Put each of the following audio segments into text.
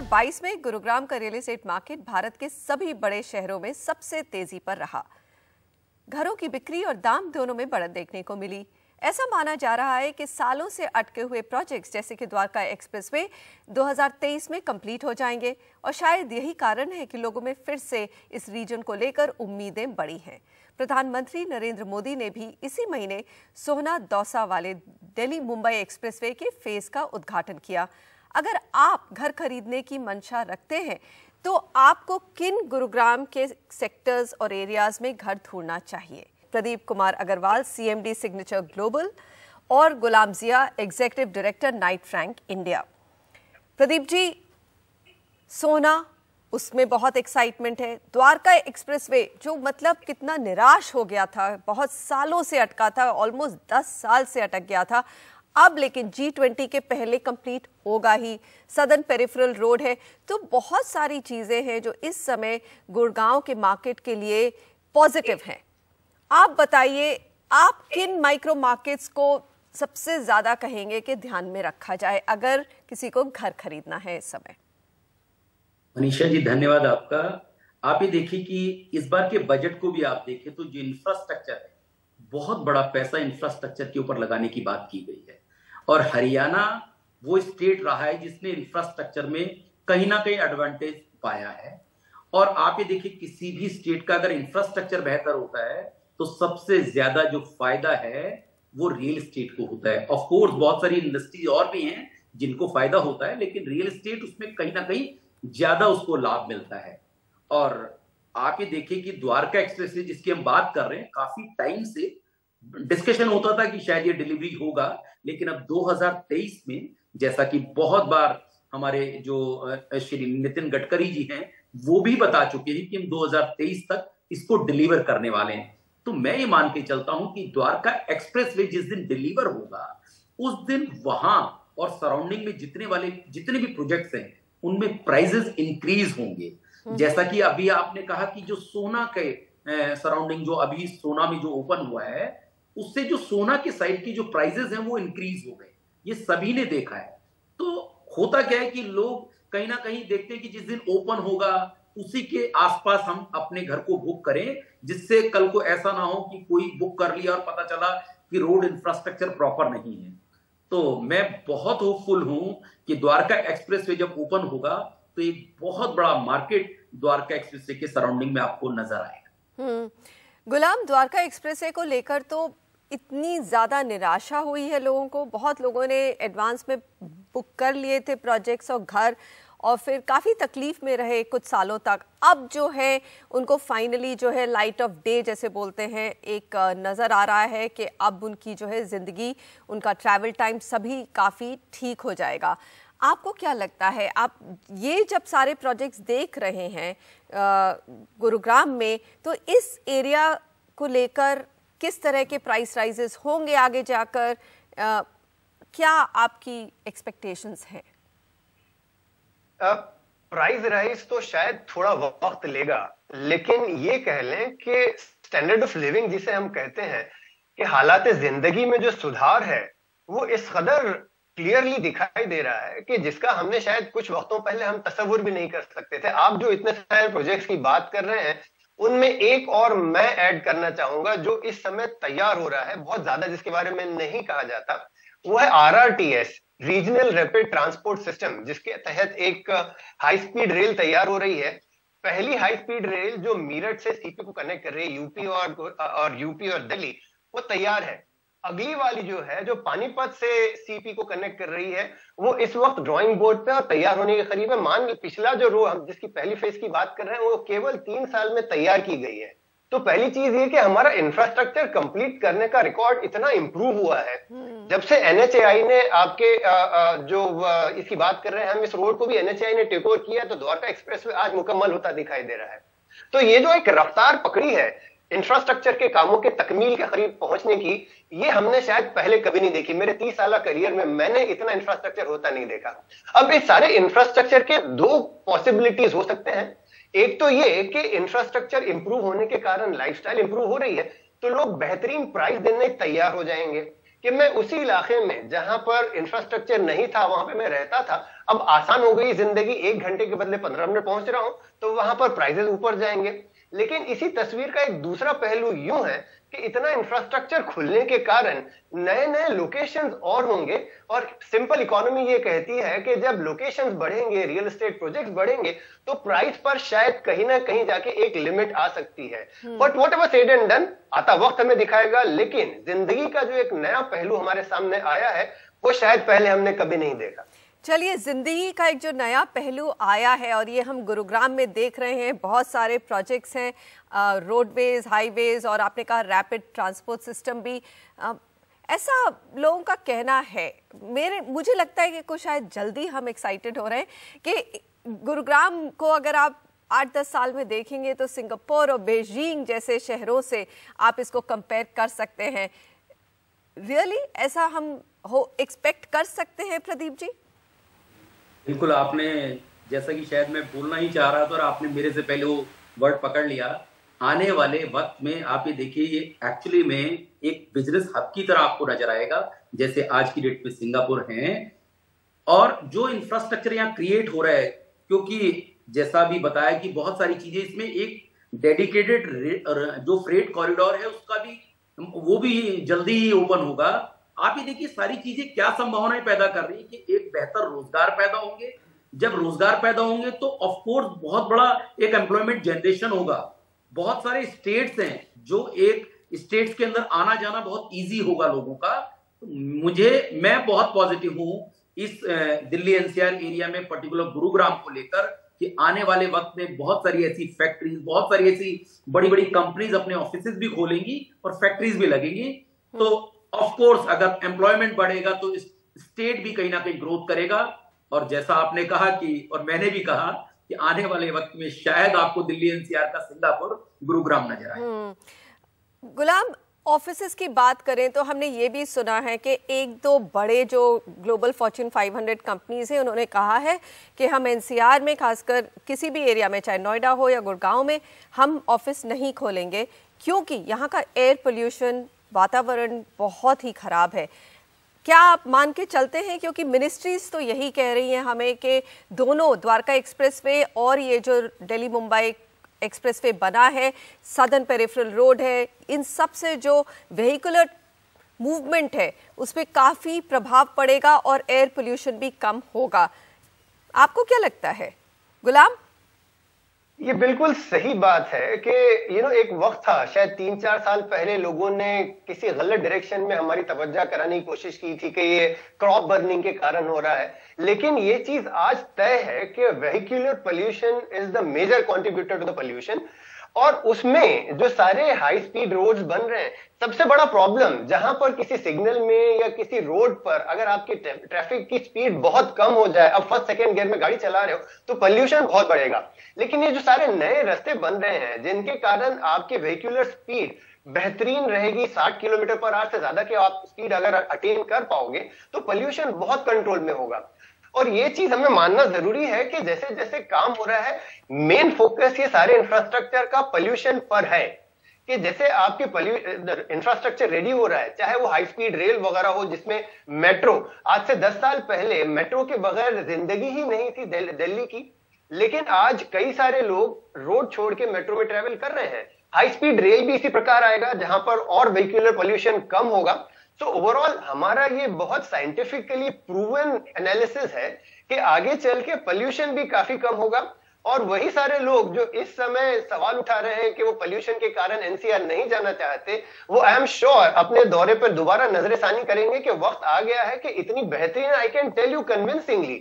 2022 में गुरुग्राम का real estate market Bharat के सभी बड़े शहरों में सबसे तेजी पर रहा। घरों की बिक्री और दाम दोनों में बढ़त देखने को मिली। ऐसा माना जा रहा है कि सालों से अटके हुए प्रोजेक्ट्स जैसे कि द्वारका एक्सप्रेसवे 2023 में कंप्लीट हो जाएंगे और शायद यही कारण है कि लोगों में फिर से इस रीजन को लेकर उम्मीदें बढ़ी हैं। प्रधानमंत्री नरेंद्र मोदी ने भी इसी महीने सोहना दौसा वाले दिल्ली मुंबई एक्सप्रेसवे के फेज का उद्घाटन किया। अगर आप घर खरीदने की मंशा रखते हैं तो आपको किन गुरुग्राम के सेक्टर्स और एरियाज में घर ढूंढना चाहिए? Pradeep Kumar Agarwal, CMD Signature Global, और Ghulam Zia, executive director Knight Frank India. Pradeep ji, सोना, उसमें बहुत एक्साइटमेंट है। द्वारका एक्सप्रेसवे जो मतलब कितना निराश हो गया था, बहुत सालों से अटका था, ऑलमोस्ट 10 साल से अटक गया था। अब लेकिन G20 के पहले कंप्लीट होगा ही। सदर्न पेरिफेरल रोड है, तो बहुत सारी चीजें हैं जो इस समय गुड़गांव के मार्केट के लिए पॉजिटिव हैं। आप बताइए, आप किन माइक्रो मार्केट्स को सबसे ज्यादा कहेंगे कि ध्यान में रखा जाए अगर किसी को घर खरीदना है इस समय? मनीषा जी, धन्यवाद आपका। आप ये देखिए कि इस बार के बजट को भी आप देखें तो जो इंफ्रास्ट्रक्चर है, बहुत बड़ा पैसा इंफ्रास्ट्रक्चर के ऊपर लगाने की बात की गई है। और हरियाणा वो स्टेट रहा है जिसने इंफ्रास्ट्रक्चर में कहीं ना कहीं एडवांटेज पाया है। और आप ये देखिए, किसी भी स्टेट का अगर इंफ्रास्ट्रक्चर बेहतर होता है तो सबसे ज्यादा जो फायदा है वो रियल एस्टेट को होता है। ऑफ कोर्स बहुत सारी इंडस्ट्री और भी हैं जिनको फायदा होता है, लेकिन रियल एस्टेट उसमें कहीं ना कहीं ज्यादा उसको लाभ मिलता है। और आप ये देखिए कि द्वारका एक्सप्रेस जिसकी हम बात कर रहे हैं, काफी टाइम से डिस्कशन होता था कि शायद ये डिलीवरी होगा, लेकिन अब 2023 में, जैसा कि बहुत बार हमारे जो श्री नितिन गडकरी जी हैं वो भी बता चुके हैं कि हम 2023 तक इसको डिलीवर करने वाले हैं। तो मैं ये मान के चलता हूं कि द्वारका एक्सप्रेसवे जिस दिन डिलीवर होगा उस दिन वहां और सराउंडिंग में जितने भी प्रोजेक्ट्स हैं उनमें प्राइसेस इंक्रीज होंगे। जैसा कि अभी आपने कहा कि जो सोना के सराउंडिंग, जो अभी सोना में जो ओपन हुआ है, उससे जो सोना के साइड की जो प्राइसेस हैं वो इंक्रीज हो गए, ये सभी ने देखा है। तो होता क्या है कि लोग कहीं ना कहीं देखते हैं कि जिस दिन ओपन होगा उसी के आसपास हम अपने घर को बुक करें, जिससे कल को ऐसा ना हो कि कोई बुक कर लिया और पता चला कि रोड इंफ्रास्ट्रक्चर प्रॉपर नहीं है। तो मैं बहुत होपफुल हूं कि द्वारका एक्सप्रेसवे जब ओपन होगा तो एक बहुत बड़ा मार्केट द्वारका एक्सप्रेसवे के सराउंडिंग में आपको नजर आएगा। गुलाम, द्वारका एक्सप्रेसवे को लेकर तो इतनी ज्यादा निराशा हुई है लोगों को। बहुत लोगों ने एडवांस में बुक कर लिए थे प्रोजेक्ट्स और घर, और फिर काफ़ी तकलीफ में रहे कुछ सालों तक। अब जो है उनको फाइनली जो है लाइट ऑफ डे जैसे बोलते हैं, एक नज़र आ रहा है कि अब उनकी जो है ज़िंदगी, उनका ट्रैवल टाइम सभी काफ़ी ठीक हो जाएगा। आपको क्या लगता है, आप ये जब सारे प्रोजेक्ट्स देख रहे हैं गुरुग्राम में, तो इस एरिया को लेकर किस तरह के प्राइस राइजेस होंगे आगे जाकर? क्या आपकी एक्सपेक्टेशंस हैं? प्राइस राइज तो शायद थोड़ा वक्त लेगा, लेकिन ये कह लें कि स्टैंडर्ड ऑफ लिविंग जिसे हम कहते हैं, कि हालात जिंदगी में जो सुधार है वो इस कदर क्लियरली दिखाई दे रहा है कि जिसका हमने शायद कुछ वक्तों पहले हम तस्वुर भी नहीं कर सकते थे। आप जो इतने सारे प्रोजेक्ट्स की बात कर रहे हैं, उनमें एक और मैं ऐड करना चाहूंगा जो इस समय तैयार हो रहा है, बहुत ज्यादा जिसके बारे में नहीं कहा जाता, वो है RRTS, regional rapid transport system, जिसके तहत एक हाई स्पीड रेल तैयार हो रही है। पहली हाई स्पीड रेल जो मीरठ से सीपी को कनेक्ट कर रही है, यूपी और दिल्ली, वो तैयार है। अगली वाली जो है, जो पानीपत से सीपी को कनेक्ट कर रही है, वो इस वक्त ड्राइंग बोर्ड पे और तैयार होने के करीब है। पिछला जो रो हम जिसकी पहली फेज की बात कर रहे हैं, वो केवल 3 साल में तैयार की गई है। तो पहली चीज ये कि हमारा इंफ्रास्ट्रक्चर कंप्लीट करने का रिकॉर्ड इतना इंप्रूव हुआ है। जब से NHAI ने आपके इसकी बात कर रहे हैं, हम इस रोड को भी NHAI ने टेक ओवर किया, तो द्वारका एक्सप्रेसवे आज मुकम्मल होता दिखाई दे रहा है। तो ये जो एक रफ्तार पकड़ी है इंफ्रास्ट्रक्चर के कामों के तकमील के करीब पहुंचने की, ये हमने शायद पहले कभी नहीं देखी। मेरे 30 साल करियर में मैंने इतना इंफ्रास्ट्रक्चर होता नहीं देखा। अब इस सारे इंफ्रास्ट्रक्चर के 2 पॉसिबिलिटीज हो सकते हैं। एक तो ये कि इंफ्रास्ट्रक्चर इंप्रूव होने के कारण लाइफस्टाइल इंप्रूव हो रही है, तो लोग बेहतरीन प्राइस देने तैयार हो जाएंगे। कि मैं उसी इलाके में जहां पर इंफ्रास्ट्रक्चर नहीं था वहां पे मैं रहता था, अब आसान हो गई जिंदगी, 1 घंटे के बदले 15 मिनट पहुंच रहा हूं, तो वहां पर प्राइजेस ऊपर जाएंगे। लेकिन इसी तस्वीर का एक दूसरा पहलू यूं है कि इतना इंफ्रास्ट्रक्चर खुलने के कारण नए नए लोकेशंस और होंगे, और सिंपल इकोनॉमी ये कहती है कि जब लोकेशंस बढ़ेंगे, रियल एस्टेट प्रोजेक्ट्स बढ़ेंगे, तो प्राइस पर शायद कहीं ना कहीं जाके एक लिमिट आ सकती है। But what ever said and done, आता वक्त हमें दिखाएगा। लेकिन जिंदगी का जो एक नया पहलू हमारे सामने आया है वो शायद पहले हमने कभी नहीं देखा। चलिए, जिंदगी का एक जो नया पहलू आया है और ये हम गुरुग्राम में देख रहे हैं, बहुत सारे प्रोजेक्ट्स हैं, रोडवेज, हाईवेज, और आपने कहा रैपिड ट्रांसपोर्ट सिस्टम भी। ऐसा लोगों का कहना है, मुझे लगता है कि कुछ शायद जल्दी हम एक्साइटेड हो रहे हैं कि गुरुग्राम को अगर आप 8-10 साल में देखेंगे तो सिंगापुर और बीजिंग जैसे शहरों से आप इसको कंपेयर कर सकते हैं। रियली ऐसा हम एक्सपेक्ट कर सकते हैं प्रदीप जी? बिल्कुल, आपने जैसा कि शायद मैं बोलना ही चाह रहा था और आपने मेरे से पहले वो वर्ड पकड़ लिया। आने वाले वक्त में आप ये देखिए, ये एक्चुअली में एक बिजनेस हब की तरह आपको नजर आएगा, जैसे आज की डेट में सिंगापुर है। और जो इंफ्रास्ट्रक्चर यहाँ क्रिएट हो रहा है, क्योंकि जैसा भी बताया कि बहुत सारी चीजें इसमें, एक डेडिकेटेड जो फ्रेट कॉरिडोर है उसका भी, वो भी जल्दी ही ओपन होगा। आप ये देखिए सारी चीजें क्या संभावनाएं पैदा कर रही है कि एक बेहतर रोजगार पैदा होंगे। जब रोजगार पैदा होंगे तो ऑफ कोर्स बहुत बड़ा एक एम्प्लॉयमेंट जनरेशन होगा। बहुत सारे स्टेट्स हैं जो एक स्टेट्स के अंदर आना जाना बहुत इजी होगा लोगों का। मैं बहुत पॉजिटिव हूं इस दिल्ली एनसीआर एरिया में, पर्टिकुलर गुरुग्राम को लेकर, कि आने वाले वक्त में बहुत सारी ऐसी फैक्ट्रीज, बहुत सारी ऐसी बड़ी बड़ी कंपनीज अपने ऑफिसेज भी खोलेंगी और फैक्ट्रीज भी लगेंगी। तो ऑफ कोर्स अगर एम्प्लॉयमेंट बढ़ेगा तो स्टेट भी कहीं ना कहीं ग्रोथ करेगा। और जैसा आपने कहा कि, और मैंने भी कहा कि आने वाले वक्त में शायद आपको दिल्ली एनसीआर का सिंगापुर, गुरुग्राम नजर आए। गुलाम, ऑफिसेस की बात करें तो हमने ये भी सुना है कि एक दो बड़े जो ग्लोबल फॉर्च्यून 500 कंपनीज हैं, उन्होंने कहा है कि हम एनसीआर में, खासकर किसी भी एरिया में, चाहे नोएडा हो या गुड़गांव में, हम ऑफिस नहीं खोलेंगे क्योंकि यहाँ का एयर पोल्यूशन, वातावरण बहुत ही खराब है। क्या आप मान के चलते हैं, क्योंकि मिनिस्ट्रीज तो यही कह रही हैं हमें कि दोनों द्वारका एक्सप्रेसवे और ये जो दिल्ली मुंबई एक्सप्रेसवे बना है, सदर्न पेरिफेरल रोड है, इन सब से जो वेहिकुलर मूवमेंट है उस पर काफ़ी प्रभाव पड़ेगा और एयर पोल्यूशन भी कम होगा। आपको क्या लगता है गुलाम? ये बिल्कुल सही बात है कि एक वक्त था, शायद 3-4 साल पहले, लोगों ने किसी गलत डायरेक्शन में हमारी तवज्जो कराने की कोशिश की थी कि ये क्रॉप बर्निंग के कारण हो रहा है। लेकिन ये चीज आज तय है कि vehicular pollution is the major contributor to the pollution. और उसमें जो सारे हाई स्पीड रोड्स बन रहे हैं, सबसे बड़ा प्रॉब्लम, जहां पर किसी सिग्नल में या किसी रोड पर अगर आपकी ट्रैफिक की स्पीड बहुत कम हो जाए, अब फर्स्ट सेकंड गियर में गाड़ी चला रहे हो, तो पोल्यूशन बहुत बढ़ेगा। लेकिन ये जो सारे नए रास्ते बन रहे हैं जिनके कारण आपकी वेहिकुलर स्पीड बेहतरीन रहेगी, 60 किलोमीटर पर आवर से ज्यादा की आप स्पीड अगर अटेन कर पाओगे, तो पोल्यूशन बहुत कंट्रोल में होगा। और ये चीज हमें मानना जरूरी है कि जैसे जैसे काम हो रहा है, मेन फोकस ये सारे इंफ्रास्ट्रक्चर का पोल्यूशन पर है। कि जैसे आपके इंफ्रास्ट्रक्चर रेडी हो रहा है, चाहे वो हाई स्पीड रेल वगैरह हो, जिसमें मेट्रो, आज से 10 साल पहले मेट्रो के बगैर जिंदगी ही नहीं थी दिल्ली की, लेकिन आज कई सारे लोग रोड छोड़ के मेट्रो में ट्रेवल कर रहे हैं। हाई स्पीड रेल भी इसी प्रकार आएगा जहां पर और वेहिकुलर पोल्यूशन कम होगा। तो ओवरऑल हमारा ये बहुत साइंटिफिकली प्रूवन एनालिसिस है कि आगे चल के पोल्यूशन भी काफी कम होगा। और वही सारे लोग जो इस समय सवाल उठा रहे हैं कि वो पोल्यूशन के कारण एनसीआर नहीं जाना चाहते, वो आई एम श्योर अपने दौरे पर दोबारा नजरसानी करेंगे कि वक्त आ गया है कि इतनी बेहतरीन, I can tell you convincingly,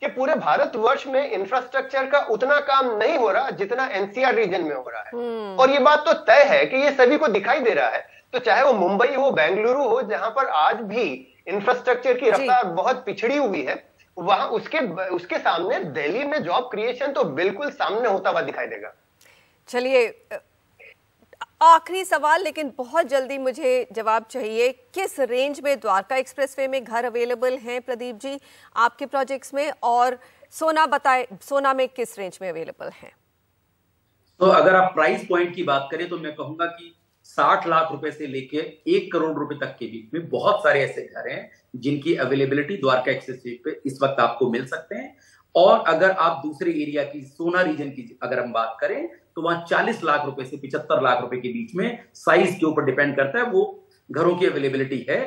कि पूरे भारतवर्ष में इंफ्रास्ट्रक्चर का उतना काम नहीं हो रहा जितना एनसीआर रीजन में हो रहा है। और ये बात तो तय है कि ये सभी को दिखाई दे रहा है। तो चाहे वो मुंबई हो, बेंगलुरु हो, जहां पर आज भी इंफ्रास्ट्रक्चर की रफ्तार बहुत पिछड़ी हुई है, वहां उसके सामने दिल्ली में जॉब क्रिएशन तो बिल्कुल सामने होता हुआ दिखाई देगा। चलिए, आखिरी सवाल, लेकिन बहुत जल्दी मुझे जवाब चाहिए। किस रेंज में द्वारका एक्सप्रेसवे में घर अवेलेबल हैं प्रदीप जी आपके प्रोजेक्ट्स में, और सोना में किस रेंज में अवेलेबल हैं? तो अगर आप प्राइस पॉइंट की बात करें तो मैं कहूंगा कि 60 लाख रुपए से लेके 1 करोड़ रुपए तक के बीच में बहुत सारे ऐसे घर हैं जिनकी अवेलेबिलिटी द्वारका एक्सेस वे पे इस वक्त आपको मिल सकते हैं। और अगर आप दूसरे एरिया की सोना रीजन की अगर हम बात करें तो वहां 40 लाख रुपए से 75 लाख रुपए के बीच में, साइज के ऊपर डिपेंड करता है, वो घरों की अवेलेबिलिटी है।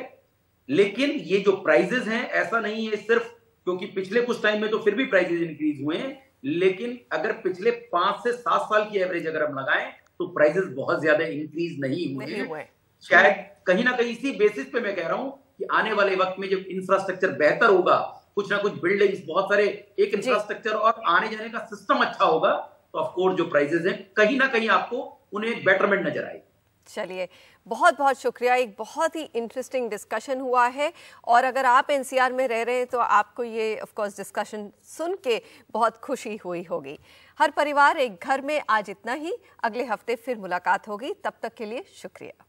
लेकिन ये जो प्राइजेस हैं ऐसा नहीं है सिर्फ क्योंकि पिछले कुछ टाइम में तो फिर भी प्राइजेस इंक्रीज हुए हैं, लेकिन अगर पिछले 5 से 7 साल की एवरेज अगर हम लगाएं तो प्राइजेस बहुत ज्यादा इंक्रीज नहीं हुए हैं। शायद कहीं ना कहीं इसी बेसिस पे मैं कह रहा हूं कि आने वाले वक्त में जब इंफ्रास्ट्रक्चर बेहतर होगा, कुछ ना कुछ बिल्डिंग्स, बहुत सारे एक इंफ्रास्ट्रक्चर और आने जाने का सिस्टम अच्छा होगा, तो ऑफ कोर्स जो प्राइजेस हैं कहीं ना कहीं आपको उन्हें एक बेटरमेंट नजर आएगी। चलिए, बहुत बहुत शुक्रिया। एक बहुत ही इंटरेस्टिंग डिस्कशन हुआ है और अगर आप एनसीआर में रह रहे हैं तो आपको ये ऑफ कोर्स डिस्कशन सुन के बहुत खुशी हुई होगी। हर परिवार एक घर में आज इतना ही। अगले हफ्ते फिर मुलाकात होगी, तब तक के लिए शुक्रिया।